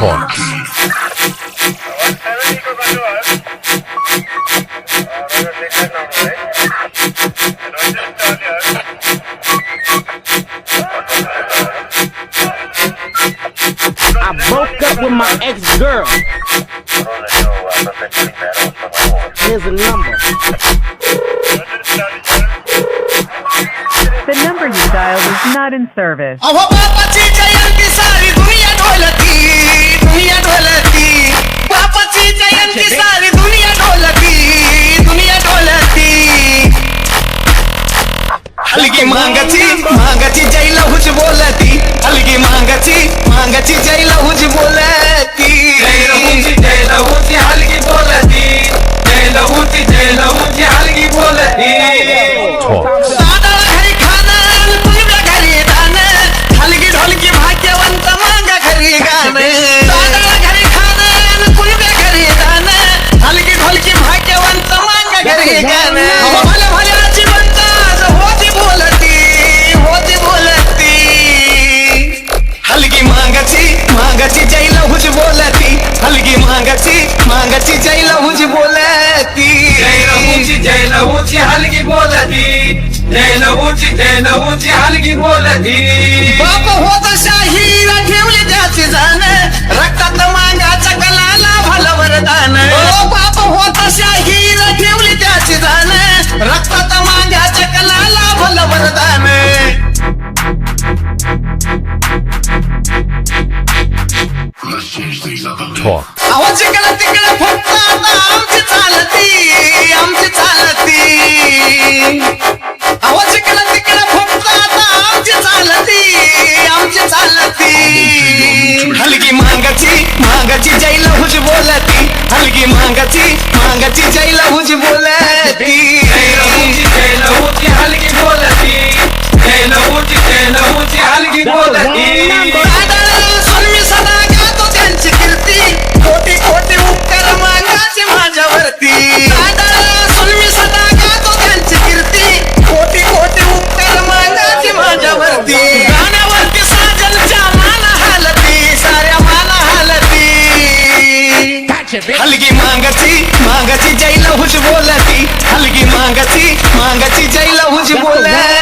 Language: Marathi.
Talk. I broke up with my ex-girl. Here's a number. The number you dialed is not in service. अहो बापाची जयंती सारी दुनिया ढोलती, दुनिया ढोलती. बापाची जयंती सारी दुनिया ढोलती, दुनिया ढोलती. हलगी मांगाची मांगाची जय लहूच बोलती, हलगी मांगाची जय लहूच बोलती. जय लहूची हलगी बोलती, जय लहूची हलगी बोलती. Talk. दादाला घरी खाणं, तुझ्या घरी दाणं, हलगी ढोलकी भाग्यवंत मांगा घरी गाणं. दादाला घरी खाणं, तुझ्या घरी दाणं, हलगी ढोलकी भाग्यवंत मांगा घरी गाणं. भल्या भल्याची म्हणतात होती बोलती, होती बोलती. हलगी मांगाची जय लहूच बोलती, हलगी मांगाची जय लहूच बोलती. जय लहूची हलगी बोलती, जय लहूची हलगी बोलती. बाप होत शाहीर ठेवली त्याची जाण, रक्तात मांगाच्या कलाला भलं वरदान. बाप होत शाहीर ठेवली त्याची जाण, रक्तात मांगाच्या कलाला भलं वरदान. Talk. अहो जिकडं तिकडं फक्त आता आमची चालती, आमची चालती. अहो जिकडं तिकडं फक्त आता आमची चालती, आमची चालती. हलगी मांगाची जय लहूच बोलती, हलगी मांगाची जय लहूच बोलती. जय लहूची हलगी बोलती, जय लहूची हलगी बोलती. मी सदा गातो त्यांची कीर्ती, कोटी कोटी उपकार मागाचे माझ्यावरती. मी सदा गातो त्यांची कीर्ती, कोटी कोटी उपकार मागाचे माझ्यावरती. गाण्यावरती साजनच्या मान हालती, साऱ्या मान हालती. हलगी मांगाची जय लहूच बोलती, हलगी मांगाची जय लहूच बोलती.